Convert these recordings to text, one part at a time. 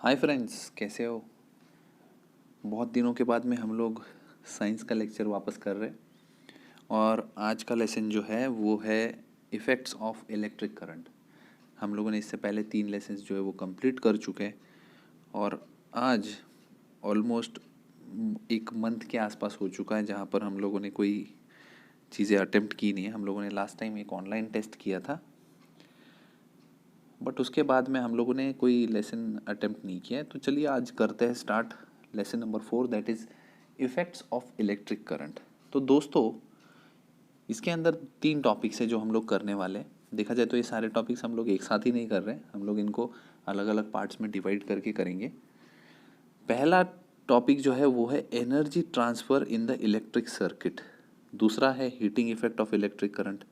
Hi friends, कैसे हो। बहुत दिनों के बाद में हम लोग साइंस का लेक्चर वापस कर रहे हैं और आज का लेसन जो है वो है इफ़ेक्ट्स ऑफ इलेक्ट्रिक करंट। हम लोगों ने इससे पहले 3 लेसन्स जो है वो कंप्लीट कर चुके हैं और आज ऑलमोस्ट 1 मंथ के आसपास हो चुका है जहाँ पर हम लोगों ने कोई चीज़ें अटेम्प्ट की नहीं है। हम लोगों ने लास्ट टाइम एक ऑनलाइन टेस्ट किया था, बट उसके बाद में हम लोगों ने कोई लेसन अटेम्प्ट नहीं किया है। तो चलिए आज करते हैं start lesson number 4, that is effects of electric current. तो दोस्तों, इसके अंदर 3 टॉपिक्स है जो हम लोग करने वाले हैं। देखा जाए तो ये सारे टॉपिक्स हम लोग एक साथ ही नहीं कर रहे हैं, हम लोग इनको अलग अलग पार्ट्स में डिवाइड करके करेंगे। पहला टॉपिक जो है वो है energy transfer in the electric circuit. दूसरा है heating effect of electric current.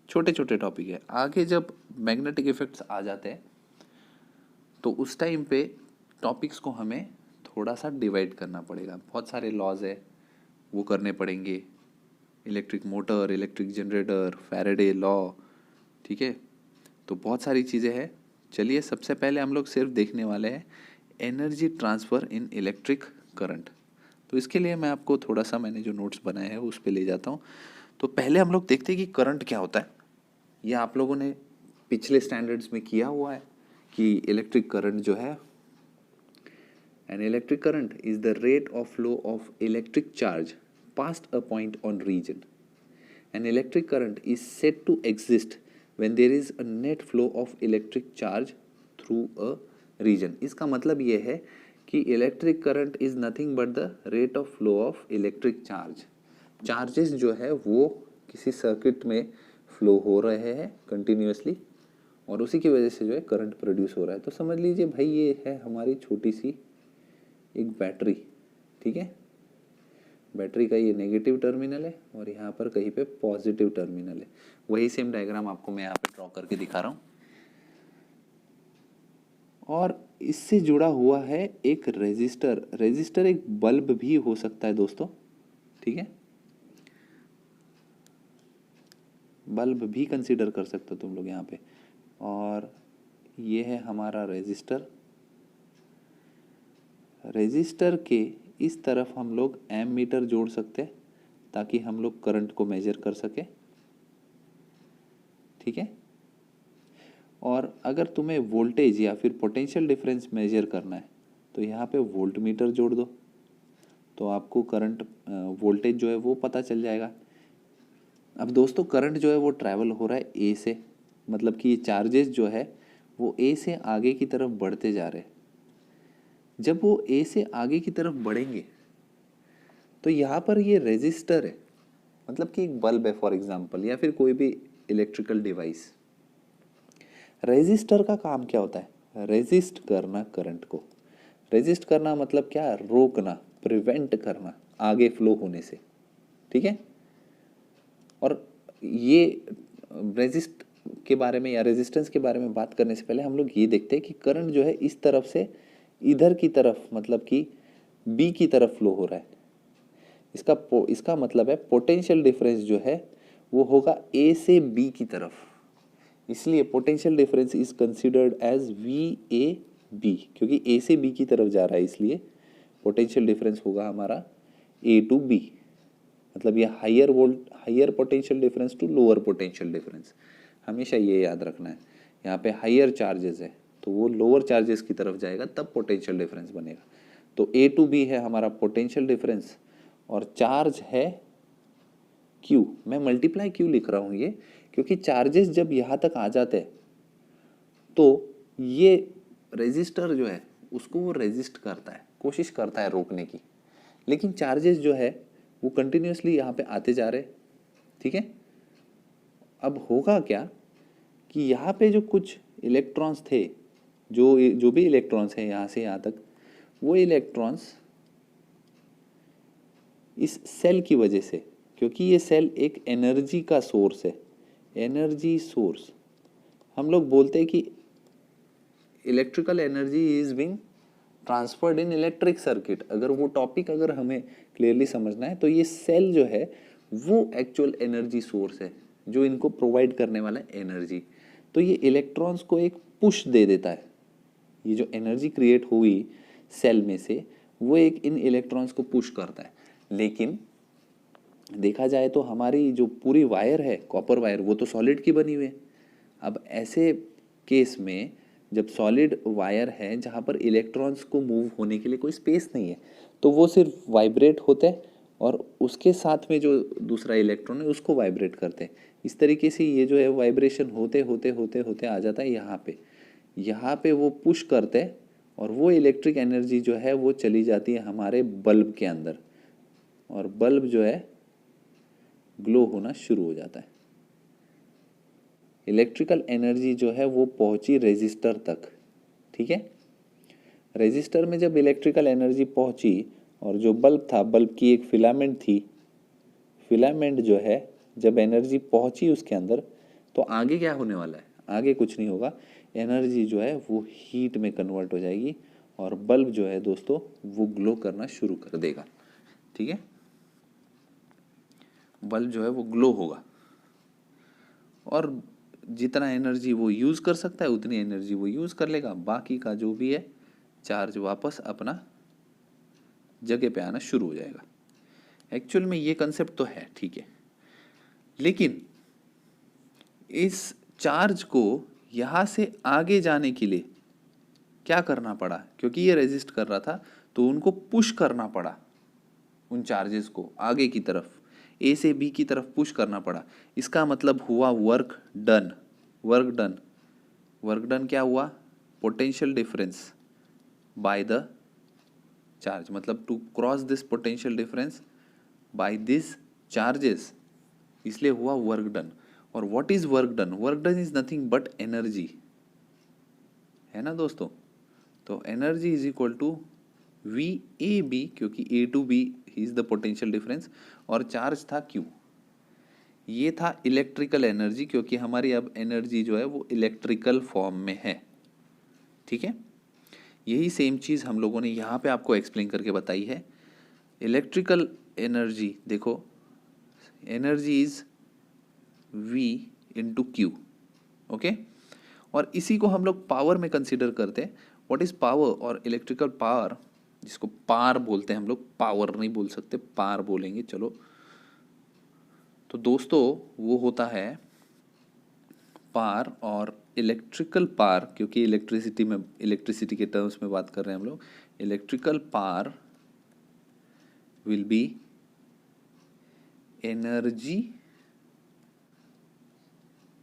छोटे छोटे टॉपिक है। आगे जब मैग्नेटिक इफेक्ट्स आ जाते हैं तो उस टाइम पे टॉपिक्स को हमें थोड़ा सा डिवाइड करना पड़ेगा। बहुत सारे लॉज है वो करने पड़ेंगे, electric motor, electric generator, Faraday law, ठीक है। तो बहुत सारी चीज़ें हैं। चलिए सबसे पहले हम लोग सिर्फ देखने वाले हैं एनर्जी ट्रांसफ़र इन इलेक्ट्रिक करंट। तो इसके लिए मैं आपको थोड़ा सा मैंने जो नोट्स बनाए हैं उस पर ले जाता हूँ। तो पहले हम लोग देखते हैं कि करंट क्या होता है। ये आप लोगों ने पिछले स्टैंडर्ड्स में किया हुआ है कि इलेक्ट्रिक करंट जो है, an electric current is the rate of flow of electric charge past a point on region. An electric current is said to exist when there is a net flow of electric charge through a region. इसका मतलब ये है कि electric current is nothing but the rate of flow of electric charge. Charges जो है वो किसी circuit में फ्लो हो रहे हैं कंटिन्यूसली और उसी की वजह से जो है करंट प्रोड्यूस हो रहा है। तो समझ लीजिए भाई ये है हमारी छोटी सी एक बैटरी, ठीक है। बैटरी का ये नेगेटिव टर्मिनल है और यहाँ पर कहीं पे पॉजिटिव टर्मिनल है। वही सेम डायग्राम आपको मैं यहाँ पे ड्रॉ करके दिखा रहा हूँ। और इससे जुड़ा हुआ है एक रेजिस्टर। रेजिस्टर एक बल्ब भी हो सकता है दोस्तों, ठीक है। बल्ब भी कंसीडर कर सकते हो तुम लोग यहाँ पे। और ये है हमारा रेजिस्टर। रेजिस्टर के इस तरफ हम लोग एम मीटर जोड़ सकते हैं ताकि हम लोग करंट को मेजर कर सके, ठीक है। और अगर तुम्हें वोल्टेज या फिर पोटेंशियल डिफरेंस मेजर करना है तो यहाँ पे वोल्ट मीटर जोड़ दो तो आपको करंट वोल्टेज जो है वो पता चल जाएगा। अब दोस्तों करंट जो है वो ट्रैवल हो रहा है ए से, मतलब कि ये चार्जेस जो है वो ए से आगे की तरफ बढ़ते जा रहे हैं। जब वो ए से आगे की तरफ बढ़ेंगे तो यहाँ पर ये रेजिस्टर है, मतलब कि एक बल्ब है फॉर एग्जांपल, या फिर कोई भी इलेक्ट्रिकल डिवाइस। रेजिस्टर का काम क्या होता है? रेजिस्ट करना करंट को। रेजिस्ट करना मतलब क्या? रोकना, प्रिवेंट करना आगे फ्लो होने से, ठीक है। और ये रेजिस्ट के बारे में या रेजिस्टेंस के बारे में बात करने से पहले हम लोग ये देखते हैं कि करंट जो है इस तरफ से इधर की तरफ, मतलब कि बी की तरफ फ्लो हो रहा है। इसका मतलब है पोटेंशियल डिफरेंस जो है वो होगा ए से बी की तरफ। इसलिए potential difference is considered as V A B, क्योंकि ए से बी की तरफ जा रहा है इसलिए पोटेंशियल डिफरेंस होगा हमारा ए टू बी। मतलब ये higher potential difference to lower potential difference, हमेशा ये याद रखना है। यहाँ पे हायर चार्जेस है तो वो लोअर चार्जेस की तरफ जाएगा तब पोटेंशियल डिफरेंस बनेगा। तो ए टू बी है हमारा पोटेंशियल डिफरेंस और चार्ज है क्यू। मैं मल्टीप्लाई क्यू लिख रहा हूँ ये, क्योंकि चार्जेस जब यहाँ तक आ जाते हैं तो ये रेजिस्टर जो है उसको वो रेजिस्ट करता है, कोशिश करता है रोकने की, लेकिन चार्जेस जो है वो कंटिन्यूसली यहाँ पे आते जा रहे, ठीक है। अब होगा क्या कि यहाँ पे जो कुछ इलेक्ट्रॉन्स थे, जो भी इलेक्ट्रॉन्स हैं यहाँ से यहाँ तक, वो इलेक्ट्रॉन्स इस सेल की वजह से, क्योंकि ये सेल एक एनर्जी का सोर्स है, एनर्जी सोर्स, हम लोग बोलते हैं कि electrical energy is being transferred in electric circuit. अगर वो टॉपिक अगर हमें क्लियरली समझना है तो ये सेल जो है वो एक्चुअल एनर्जी सोर्स है जो इनको प्रोवाइड करने वाला है एनर्जी। तो ये इलेक्ट्रॉन्स को एक पुश दे देता है, ये जो एनर्जी क्रिएट हुई सेल में से वो एक इन इलेक्ट्रॉन्स को पुश करता है। लेकिन देखा जाए तो हमारी जो पूरी वायर है, कॉपर वायर, वो तो सॉलिड की बनी हुई है। अब ऐसे केस में जब सॉलिड वायर है जहाँ पर इलेक्ट्रॉन्स को मूव होने के लिए कोई स्पेस नहीं है, तो वो सिर्फ वाइब्रेट होते हैं और उसके साथ में जो दूसरा इलेक्ट्रॉन है उसको वाइब्रेट करते हैं। इस तरीके से ये जो है वाइब्रेशन होते होते होते होते आ जाता है यहाँ पे वो पुश करते हैं और वो इलेक्ट्रिक एनर्जी जो है वो चली जाती है हमारे बल्ब के अंदर और बल्ब जो है ग्लो होना शुरू हो जाता है। इलेक्ट्रिकल एनर्जी जो है वो पहुंची रेजिस्टर तक, ठीक है। रेजिस्टर में जब इलेक्ट्रिकल एनर्जी पहुंची और जो बल्ब था, बल्ब की एक फिलामेंट थी, फिलामेंट जो है जब एनर्जी पहुंची उसके अंदर, तो आगे क्या होने वाला है? आगे कुछ नहीं होगा, एनर्जी जो है वो हीट में कन्वर्ट हो जाएगी और बल्ब जो है दोस्तों वो ग्लो करना शुरू कर देगा, ठीक है। बल्ब जो है वो ग्लो होगा और जितना एनर्जी वो यूज़ कर सकता है उतनी एनर्जी वो यूज़ कर लेगा, बाकी का जो भी है चार्ज वापस अपना जगह पे आना शुरू हो जाएगा। एक्चुअल में ये कंसेप्ट तो है, ठीक है, लेकिन इस चार्ज को यहाँ से आगे जाने के लिए क्या करना पड़ा? क्योंकि ये रेजिस्ट कर रहा था तो उनको पुश करना पड़ा, उन चार्जेस को आगे की तरफ, ए से बी की तरफ पुश करना पड़ा। इसका मतलब हुआ work done. Work done, work done क्या हुआ? Potential difference by the charge, मतलब to cross this potential difference by this charges, इसलिए हुआ वर्क डन। और what is work done? Work done is nothing but energy, है ना दोस्तों। तो energy is equal to V A B, क्योंकि A to B is the potential difference और charge था क्यू। ये था इलेक्ट्रिकल एनर्जी, क्योंकि हमारी अब एनर्जी जो है वो इलेक्ट्रिकल फॉर्म में है, ठीक है। यही सेम चीज़ हम लोगों ने यहाँ पे आपको एक्सप्लेन करके बताई है। इलेक्ट्रिकल एनर्जी देखो, energy is V into Q, okay. और इसी को हम लोग पावर में कंसिडर करते हैं। What is power? और इलेक्ट्रिकल पावर, जिसको पार बोलते हैं हम लोग, पावर नहीं बोल सकते, पार बोलेंगे, चलो। तो दोस्तों वो होता है पार, और इलेक्ट्रिकल पार, क्योंकि इलेक्ट्रिसिटी में, इलेक्ट्रिसिटी के टर्म्स में बात कर रहे हैं हम लोग, electrical power will be energy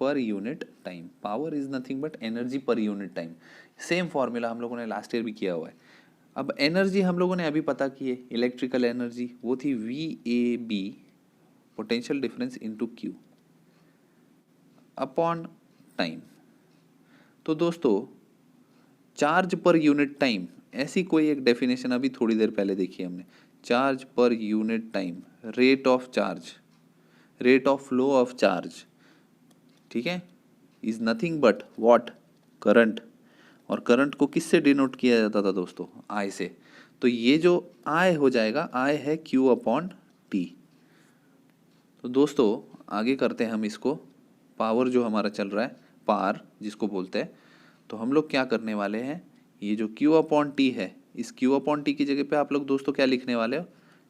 per unit time. Power is nothing but energy per unit time. Same formula हम लोगों ने लास्ट ईयर भी किया हुआ है। अब एनर्जी हम लोगों ने अभी पता की है, इलेक्ट्रिकल एनर्जी वो थी V A B, potential difference into Q upon time. तो दोस्तों चार्ज पर यूनिट टाइम, ऐसी कोई एक डेफिनेशन अभी थोड़ी देर पहले देखी हमने, चार्ज पर unit time, rate of charge, rate of flow of charge, ठीक है, is nothing but what? Current. और करंट को किससे डिनोट किया जाता था दोस्तों? आई से। तो ये जो आई हो जाएगा, आई है क्यू अपॉन टी। तो दोस्तों आगे करते हैं हम इसको, पावर जो हमारा चल रहा है, पार जिसको बोलते हैं, तो हम लोग क्या करने वाले हैं, ये जो क्यू अपॉन टी है, इस क्यू अपॉन टी की जगह पे आप लोग दोस्तों क्या लिखने वाले हो?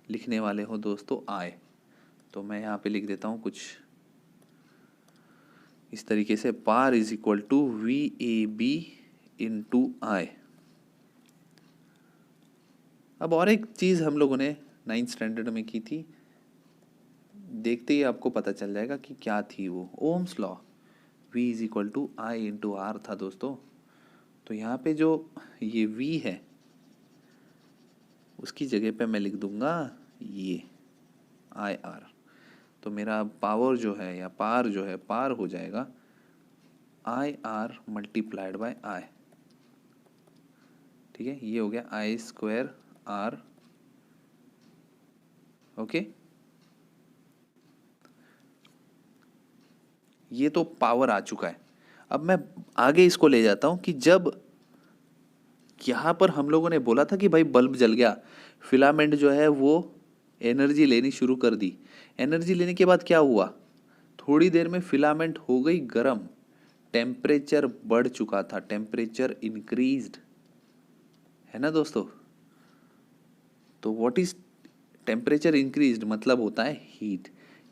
लिखने वाले हो दोस्तों आई। तो मैं यहाँ पे लिख देता हूँ कुछ इस तरीके से, power is equal to V A B into I. अब और एक चीज़ हम लोगों ने 9th स्टैंडर्ड में की थी, देखते ही आपको पता चल जाएगा कि क्या थी वो, Ohm's law. V is equal to I into R था दोस्तों। तो यहाँ पे जो ये V है उसकी जगह पे मैं लिख दूंगा ये आई आर। तो मेरा पावर जो है या पार जो है, पार हो जाएगा आई आर मल्टीप्लाइड बाय आई, ठीक है। ये हो गया आई स्क्वायर आर, ओके। ये तो पावर आ चुका है। अब मैं आगे इसको ले जाता हूं कि जब यहाँ पर हम लोगों ने बोला था कि भाई बल्ब जल गया, फिलामेंट जो है वो एनर्जी लेनी शुरू कर दी। एनर्जी लेने के बाद क्या हुआ? थोड़ी देर में फिलामेंट हो गई गर्म, टेम्परेचर बढ़ चुका था, टेम्परेचर इंक्रीज्ड, है ना दोस्तों। तो व्हाट इज टेम्परेचर इंक्रीज्ड मतलब होता है हीट।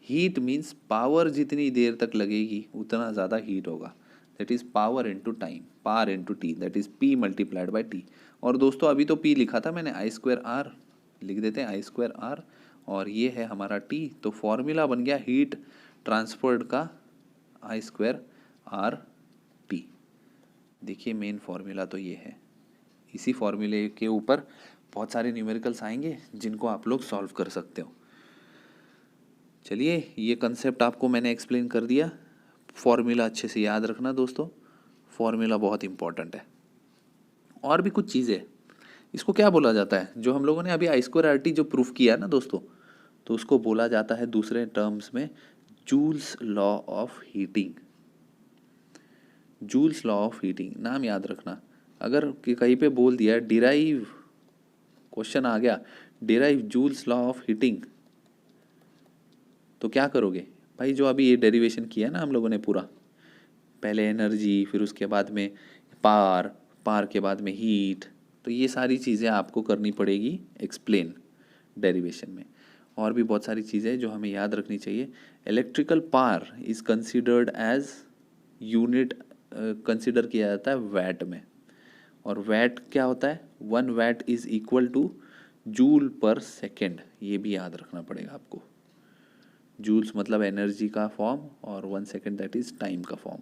हीट मीन्स पावर जितनी देर तक लगेगी उतना ज़्यादा हीट होगा, that is power into time, power into T, that is P multiplied by T. और दोस्तों अभी तो पी लिखा था मैंने, आई स्क्वायर आर लिख देते हैं, आई स्क्वायर आर, और ये है हमारा टी। तो फॉर्मूला बन गया हीट ट्रांसफर्ड का आई स्क्वायर आर टी। देखिए मेन फॉर्मूला तो ये है। इसी फॉर्मूले के ऊपर बहुत सारे न्यूमेरिकल्स आएंगे जिनको आप लोग सॉल्व कर सकते हो। चलिए ये कंसेप्ट आपको मैंने एक्सप्लेन कर दिया। फॉर्मूला अच्छे से याद रखना दोस्तों, फॉर्मूला बहुत इंपॉर्टेंट है। और भी कुछ चीज़ें, इसको क्या बोला जाता है, जो हम लोगों ने अभी आई स्क्वायर आर टी जो प्रूफ किया ना दोस्तों, तो उसको बोला जाता है दूसरे टर्म्स में joules law of heating. Joules law of heating नाम याद रखना। अगर कहीं पे बोल दिया डिराइव, क्वेश्चन आ गया derive joules law of heating, तो क्या करोगे भाई, जो अभी ये डेरिवेशन किया ना हम लोगों ने पूरा, पहले एनर्जी, फिर उसके बाद में पार, पार के बाद में हीट, तो ये सारी चीज़ें आपको करनी पड़ेगी एक्सप्लेन डेरिवेशन में। और भी बहुत सारी चीज़ें जो हमें याद रखनी चाहिए। Electrical power is considered as unit, consider किया जाता है वैट में। और वैट क्या होता है, 1 watt is equal to joule per second, ये भी याद रखना पड़ेगा आपको। जूल्स मतलब एनर्जी का फॉर्म और 1 सेकेंड दैट इज टाइम का फॉर्म।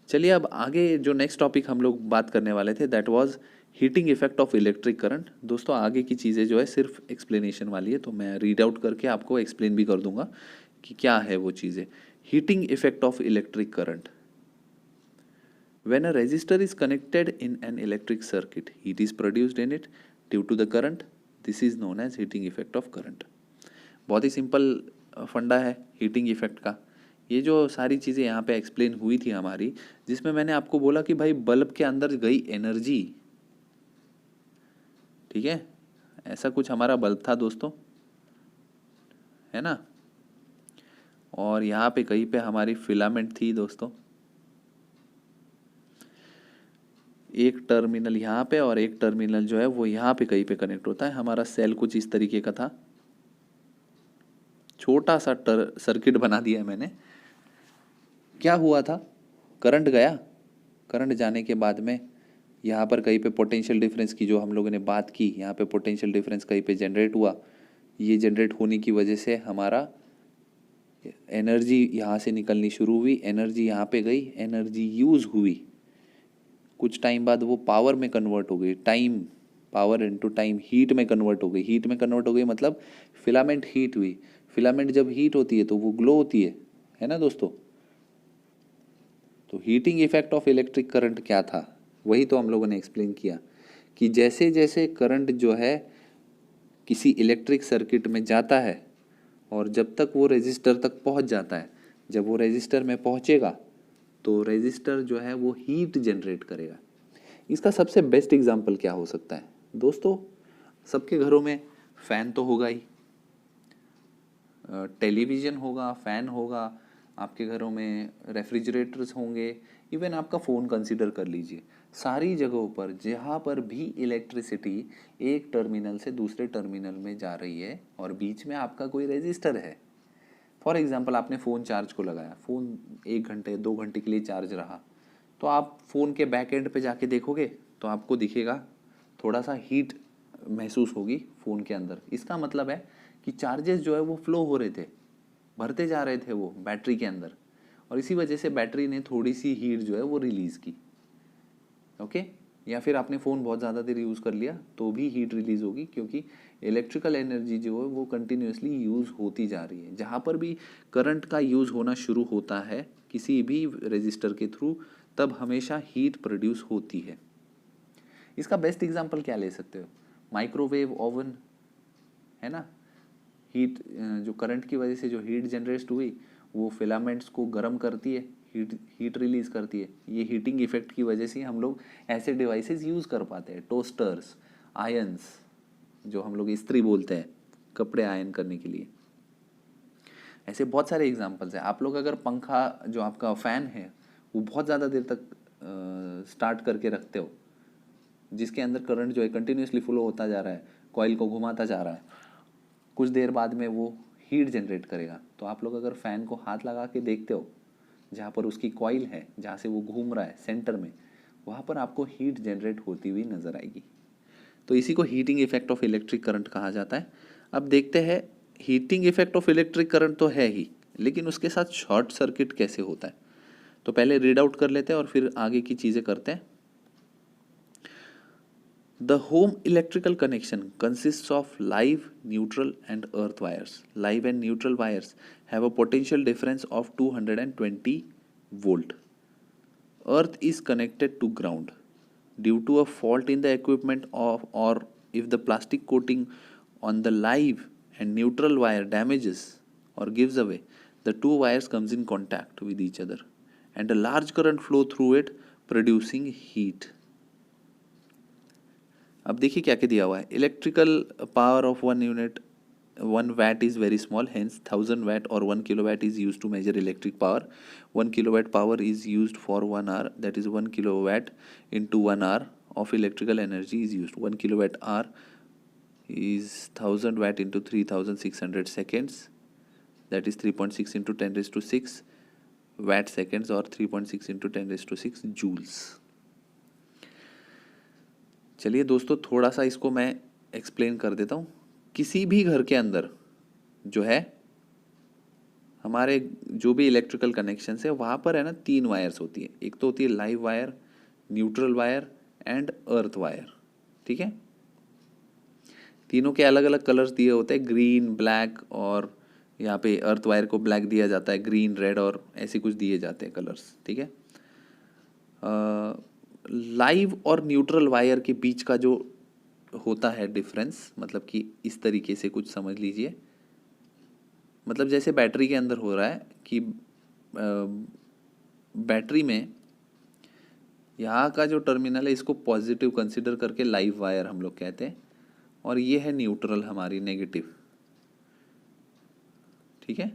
चलिए अब आगे जो नेक्स्ट टॉपिक हम लोग बात करने वाले थे that was heating effect of electric current. दोस्तों आगे की चीज़ें जो है सिर्फ एक्सप्लेनेशन वाली है, तो मैं रीड आउट करके आपको एक्सप्लेन भी कर दूंगा कि क्या है वो चीज़ें। Heating effect of electric current, when a resistor is connected in an electric circuit, heat is produced in it due to the current, this is known as heating effect of current। बहुत ही simple फंडा है heating effect का। ये जो सारी चीज़ें यहाँ पे एक्सप्लेन हुई थी हमारी, जिसमें मैंने आपको बोला कि भाई बल्ब के अंदर गई एनर्जी, ठीक है, ऐसा कुछ हमारा बल्ब था दोस्तों, है ना, और यहाँ पे कहीं पे हमारी फिलामेंट थी दोस्तों, एक टर्मिनल यहाँ पे और एक टर्मिनल जो है वो यहाँ पे कहीं पे कनेक्ट होता है। हमारा सेल कुछ इस तरीके का था, छोटा सा सर्किट बना दिया है मैंने। क्या हुआ था, करंट गया, करंट जाने के बाद में यहाँ पर कहीं पे पोटेंशियल डिफरेंस की जो हम लोगों ने बात की, यहाँ पे पोटेंशियल डिफरेंस कहीं पे जनरेट हुआ। ये जनरेट होने की वजह से हमारा एनर्जी यहाँ से निकलनी शुरू हुई, एनर्जी यहाँ पे गई, एनर्जी यूज़ हुई, कुछ टाइम बाद वो पावर में कन्वर्ट हो गई, time, power into time, heat में कन्वर्ट हो गई। हीट में कन्वर्ट हो गई मतलब फिलामेंट हीट हुई। फिलामेंट जब हीट होती है तो वो ग्लो होती है ना दोस्तों। तो heating effect of electric current क्या था, वही तो हम लोगों ने एक्सप्लेन किया कि जैसे जैसे करंट जो है किसी इलेक्ट्रिक सर्किट में जाता है और जब तक वो रेजिस्टर तक पहुंच जाता है, जब वो रेजिस्टर में पहुंचेगा तो रेजिस्टर जो है वो हीट जनरेट करेगा। इसका सबसे बेस्ट एग्जांपल क्या हो सकता है दोस्तों, सबके घरों में फ़ैन तो होगा ही, टेलीविज़न होगा, फ़ैन होगा, आपके घरों में रेफ्रिजरेटर्स होंगे, इवन आपका फ़ोन कंसीडर कर लीजिए। सारी जगहों पर जहाँ पर भी इलेक्ट्रिसिटी एक टर्मिनल से दूसरे टर्मिनल में जा रही है और बीच में आपका कोई रेजिस्टर है, फॉर एग्जांपल आपने फ़ोन चार्ज को लगाया, फ़ोन 1 घंटे 2 घंटे के लिए चार्ज रहा, तो आप फ़ोन के बैक एंड पे जाके देखोगे तो आपको दिखेगा थोड़ा सा हीट महसूस होगी फ़ोन के अंदर। इसका मतलब है कि चार्जेस जो है वो फ्लो हो रहे थे, भरते जा रहे थे वो बैटरी के अंदर, और इसी वजह से बैटरी ने थोड़ी सी हीट जो है वो रिलीज़ की। ओके, या फिर आपने फ़ोन बहुत ज़्यादा देर यूज़ कर लिया तो भी हीट रिलीज़ होगी, क्योंकि इलेक्ट्रिकल एनर्जी जो है वो कंटिन्यूसली यूज़ होती जा रही है। जहाँ पर भी करंट का यूज़ होना शुरू होता है किसी भी रेजिस्टर के थ्रू, तब हमेशा हीट प्रोड्यूस होती है। इसका बेस्ट एग्जांपल क्या ले सकते हो, माइक्रोवेव ओवन, है ना। हीट जो करंट की वजह से जो हीट जनरेट हुई वो फिलामेंट्स को गर्म करती है, हीट रिलीज करती है। ये हीटिंग इफेक्ट की वजह से हम लोग ऐसे डिवाइसेस यूज़ कर पाते हैं, टोस्टर्स, आयंस, जो हम लोग इस्त्री बोलते हैं, कपड़े आयन करने के लिए। ऐसे बहुत सारे एग्जांपल्स हैं। आप लोग अगर पंखा जो आपका फ़ैन है वो बहुत ज़्यादा देर तक स्टार्ट करके रखते हो, जिसके अंदर करंट जो है कंटिन्यूसली फ्लो होता जा रहा है, कॉइल को घुमाता जा रहा है, कुछ देर बाद में वो हीट जनरेट करेगा। तो आप लोग अगर फ़ैन को हाथ लगा के देखते हो, जहाँ पर उसकी कॉइल है, जहाँ से वो घूम रहा है सेंटर में, वहाँ पर आपको हीट जनरेट होती हुई नज़र आएगी। तो इसी को heating effect of electric current कहा जाता है। अब देखते हैं, heating effect of electric current तो है ही, लेकिन उसके साथ शॉर्ट सर्किट कैसे होता है। तो पहले रीड आउट कर लेते हैं और फिर आगे की चीज़ें करते हैं। The home electrical connection consists of live, neutral, and earth wires. Live and neutral wires have a potential difference of 220 volt. Earth is connected to ground. Due to a fault in the equipment or if the plastic coating on the live and neutral wire damages or gives away, the two wires comes in contact with each other and a large current flow through it, producing heat. अब देखिए क्या क्या दिया हुआ है। Electrical power of 1 unit 1 watt is very small, hence 1000 watt or 1 kilowatt is used to measure electric power. 1 kilowatt power is used for 1 hour, that is 1 kilowatt into 1 hour of electrical energy is used. 1 kilowatt hour is 1000 watt into 3600 seconds, that is 3.6 into 10 raised to 6 watt seconds or 3.6 into 10 raised to 6 joules. चलिए दोस्तों, थोड़ा सा इसको मैं explain कर देता हूँ। किसी भी घर के अंदर जो है हमारे जो भी इलेक्ट्रिकल कनेक्शन है, वहाँ पर है ना 3 वायर्स होती है। एक तो होती है live wire, neutral wire and earth wire. ठीक है, तीनों के अलग अलग कलर्स दिए होते हैं, ग्रीन, ब्लैक, और यहाँ पे अर्थ वायर को ब्लैक दिया जाता है, ग्रीन, रेड और ऐसे कुछ दिए जाते हैं कलर्स। ठीक है, लाइव और न्यूट्रल वायर के बीच का जो होता है डिफरेंस, मतलब कि इस तरीके से कुछ समझ लीजिए, मतलब जैसे बैटरी के अंदर हो रहा है कि बैटरी में यहाँ का जो टर्मिनल है इसको पॉजिटिव कंसिडर करके लाइव वायर हम लोग कहते हैं, और ये है न्यूट्रल हमारी नेगेटिव। ठीक है,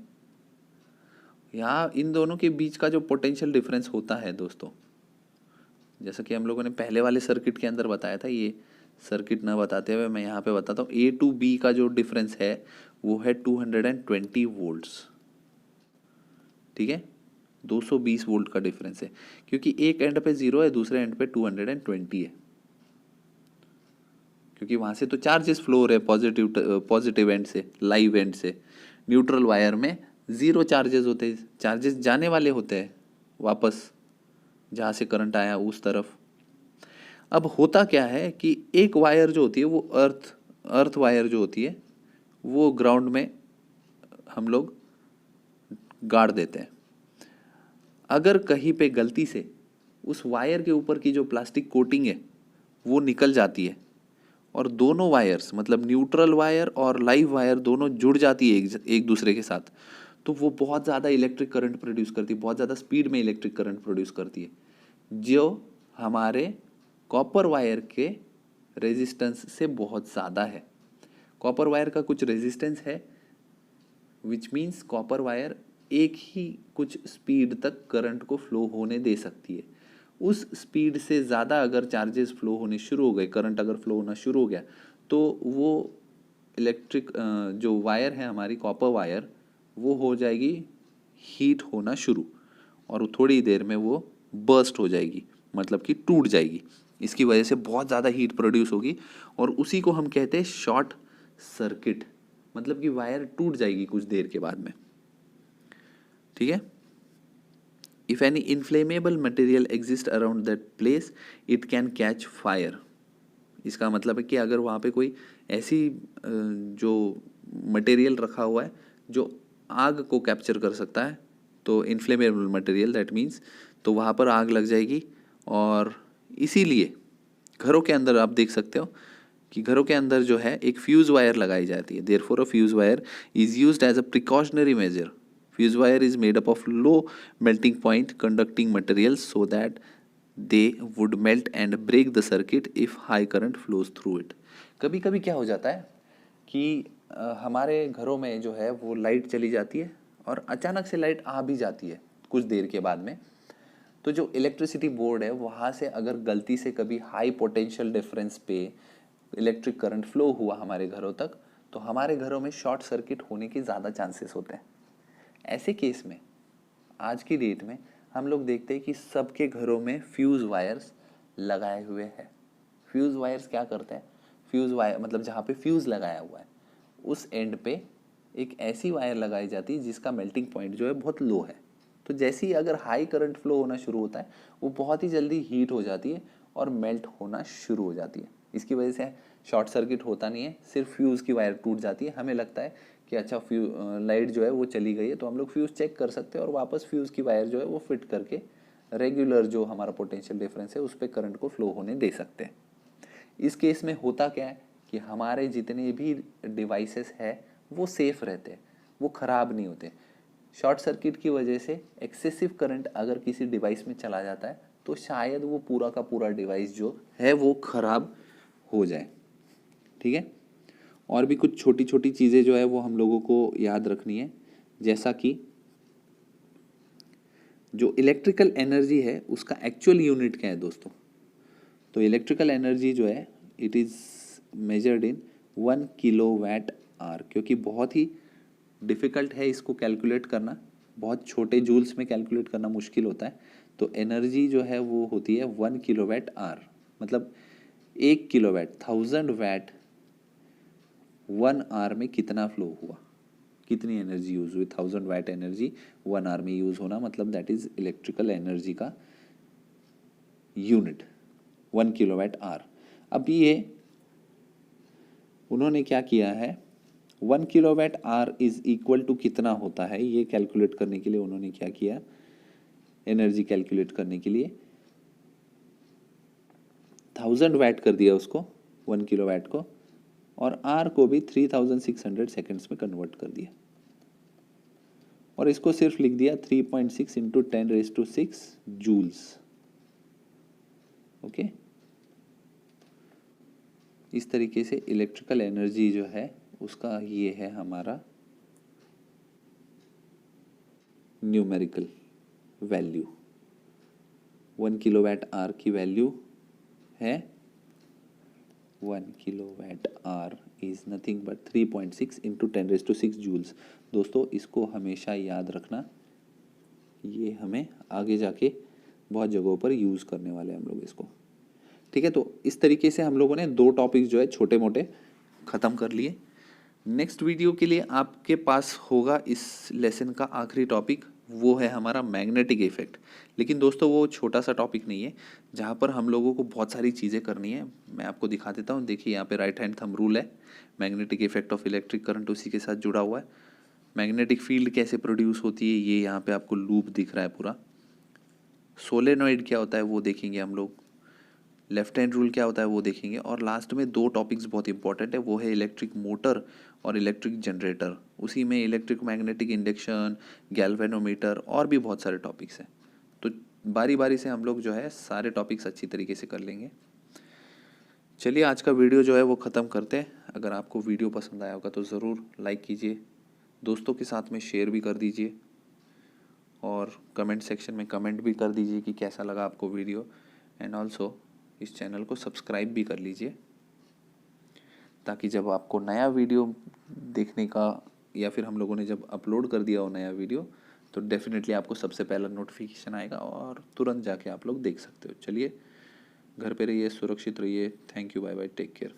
यहाँ इन दोनों के बीच का जो पोटेंशियल डिफरेंस होता है दोस्तों, जैसा कि हम लोगों ने पहले वाले सर्किट के अंदर बताया था, ये सर्किट ना बताते हुए मैं यहाँ पे बताता हूँ। A to B का जो डिफरेंस है वो है 220 वोल्ट्स। ठीक है, 220 वोल्ट का डिफरेंस है, क्योंकि एक एंड पे 0 है, दूसरे एंड पे 220 है, क्योंकि वहाँ से तो चार्जेस फ्लो हो रहे हैं पॉजिटिव एंड से, लाइव एंड से। न्यूट्रल वायर में 0 चार्जेस होते हैं, चार्जेस जाने वाले होते हैं वापस जहाँ से करंट आया उस तरफ। अब होता क्या है कि एक वायर जो होती है वो अर्थ वायर जो होती है वो ग्राउंड में हम लोग गाड़ देते हैं। अगर कहीं पे गलती से उस वायर के ऊपर की जो प्लास्टिक कोटिंग है वो निकल जाती है और दोनों वायर्स, मतलब न्यूट्रल वायर और लाइव वायर दोनों जुड़ जाती है एक दूसरे के साथ, तो वो बहुत ज़्यादा इलेक्ट्रिक करंट प्रोड्यूस करती है, बहुत ज़्यादा स्पीड में इलेक्ट्रिक करंट प्रोड्यूस करती है, जो हमारे कॉपर वायर के रेजिस्टेंस से बहुत ज़्यादा है। कॉपर वायर का कुछ रेजिस्टेंस है, विच मीन्स कॉपर वायर एक ही कुछ स्पीड तक करंट को फ्लो होने दे सकती है। उस स्पीड से ज़्यादा अगर चार्जेस फ्लो होने शुरू हो गए, करंट अगर फ्लो होना शुरू हो गया, तो वो इलेक्ट्रिक जो वायर है हमारी कॉपर वायर, वो हो जाएगी हीट होना शुरू, और थोड़ी देर में वो बर्स्ट हो जाएगी, मतलब कि टूट जाएगी। इसकी वजह से बहुत ज़्यादा हीट प्रोड्यूस होगी और उसी को हम कहते हैं शॉर्ट सर्किट, मतलब कि वायर टूट जाएगी कुछ देर के बाद में। ठीक है, if any inflammable material exist around that place it can catch fire. इसका मतलब है कि अगर वहाँ पे कोई ऐसी जो मटेरियल रखा हुआ है जो आग को कैप्चर कर सकता है, तो इनफ्लेमेबल मटेरियल दैट मीन्स, तो वहाँ पर आग लग जाएगी। और इसीलिए घरों के अंदर आप देख सकते हो कि घरों के अंदर जो है एक फ्यूज़ वायर लगाई जाती है। Therefore a fuse wire is used as a precautionary measure. Fuse wire is made up of low melting point conducting material so that they would melt and break the circuit if high current flows through it. कभी कभी क्या हो जाता है कि हमारे घरों में जो है वो लाइट चली जाती है और अचानक से लाइट आ भी जाती है कुछ देर के बाद में, तो जो इलेक्ट्रिसिटी बोर्ड है वहाँ से अगर गलती से कभी हाई पोटेंशियल डिफरेंस पे इलेक्ट्रिक करंट फ्लो हुआ हमारे घरों तक, तो हमारे घरों में शॉर्ट सर्किट होने के ज़्यादा चांसेस होते हैं। ऐसे केस में आज की डेट में हम लोग देखते हैं कि सबके घरों में फ्यूज़ वायर्स लगाए हुए हैं। फ्यूज़ वायर्स क्या करते हैं, फ्यूज़ वायर मतलब जहाँ पे फ्यूज़ लगाया हुआ है उस एंड पे एक ऐसी वायर लगाई जाती है जिसका मेल्टिंग पॉइंट जो है बहुत लो है। तो जैसे ही अगर हाई करंट फ्लो होना शुरू होता है वो बहुत ही जल्दी हीट हो जाती है और मेल्ट होना शुरू हो जाती है। इसकी वजह से शॉर्ट सर्किट होता नहीं है, सिर्फ फ्यूज़ की वायर टूट जाती है। हमें लगता है कि अच्छा लाइट जो है वो चली गई है, तो हम लोग फ्यूज़ चेक कर सकते हैं और वापस फ्यूज़ की वायर जो है वो फिट करके रेगुलर जो हमारा पोटेंशियल डिफरेंस है उस पर करंट को फ्लो होने दे सकते हैं। इस केस में होता क्या है कि हमारे जितने भी डिवाइसेस है वो सेफ रहते हैं, वो ख़राब नहीं होते। शॉर्ट सर्किट की वजह से एक्सेसिव करंट अगर किसी डिवाइस में चला जाता है तो शायद वो पूरा का पूरा डिवाइस जो है वो ख़राब हो जाए। ठीक है, और भी कुछ छोटी छोटी चीज़ें जो है वो हम लोगों को याद रखनी है, जैसा कि जो इलेक्ट्रिकल एनर्जी है उसका एक्चुअल यूनिट क्या है दोस्तों। तो इलेक्ट्रिकल एनर्जी जो है it is measured in 1 kilowatt our, क्योंकि बहुत ही डिफ़िकल्ट है इसको कैलकुलेट करना, बहुत छोटे जूल्स में कैलकुलेट करना मुश्किल होता है। तो एनर्जी जो है वो होती है 1 किलोवाट आवर, मतलब 1 किलोवाट 1000 वैट 1 आवर में कितना फ्लो हुआ, कितनी एनर्जी यूज़ हुई। 1000 वैट एनर्जी 1 आवर में यूज़ होना, मतलब दैट इज़ इलेक्ट्रिकल एनर्जी का यूनिट 1 किलोवाट आवर। अब ये उन्होंने क्या किया है, 1 kilowatt hour is equal to कितना होता है ये कैलकुलेट करने के लिए उन्होंने क्या किया, एनर्जी कैलकुलेट करने के लिए 1000 वैट कर दिया उसको 1 किलोवाट को, और आर को भी 3600 सेकेंड्स में कन्वर्ट कर दिया, और इसको सिर्फ लिख दिया 3.6 इंटू 10⁶ जूल्स। ओके, इस तरीके से इलेक्ट्रिकल एनर्जी जो है उसका ये है हमारा न्यूमेरिकल वैल्यू। 1 किलोवाट आवर की वैल्यू है 1 kilowatt hour is nothing but 3.6 into 10⁶ joules. दोस्तों इसको हमेशा याद रखना, ये हमें आगे जाके बहुत जगहों पर यूज़ करने वाले हैं हम लोग इसको। ठीक है, तो इस तरीके से हम लोगों ने 2 टॉपिक्स जो है छोटे मोटे ख़त्म कर लिए। नेक्स्ट वीडियो के लिए आपके पास होगा इस लेसन का आखिरी टॉपिक, वो है हमारा मैग्नेटिक इफेक्ट। लेकिन दोस्तों वो छोटा सा टॉपिक नहीं है जहाँ पर हम लोगों को बहुत सारी चीज़ें करनी है। मैं आपको दिखा देता हूँ, देखिए यहाँ पे राइट हैंड थंब रूल है, magnetic effect of electric current उसी के साथ जुड़ा हुआ है। मैग्नेटिक फील्ड कैसे प्रोड्यूस होती है ये यहाँ पे आपको लूप दिख रहा है पूरा। सोलेनॉइड क्या होता है वो देखेंगे हम लोग, लेफ्ट हैंड रूल क्या होता है वो देखेंगे, और लास्ट में 2 टॉपिक्स बहुत इंपॉर्टेंट है, वो है इलेक्ट्रिक मोटर और इलेक्ट्रिक जनरेटर। उसी में इलेक्ट्रिक मैग्नेटिक इंडक्शन, गैल्वेनोमीटर और भी बहुत सारे टॉपिक्स हैं। तो बारी बारी से हम लोग जो है सारे टॉपिक्स अच्छी तरीके से कर लेंगे। चलिए आज का वीडियो जो है वो ख़त्म करते हैं। अगर आपको वीडियो पसंद आया होगा तो ज़रूर लाइक कीजिए, दोस्तों के साथ में शेयर भी कर दीजिए, और कमेंट सेक्शन में कमेंट भी कर दीजिए कि कैसा लगा आपको वीडियो। एंड ऑल्सो इस चैनल को सब्सक्राइब भी कर लीजिए, ताकि जब आपको नया वीडियो देखने का, या फिर हम लोगों ने जब अपलोड कर दिया हो नया वीडियो, तो डेफिनेटली आपको सबसे पहला नोटिफिकेशन आएगा और तुरंत जाके आप लोग देख सकते हो। चलिए घर पे रहिए, सुरक्षित रहिए। Thank you, bye bye, take care.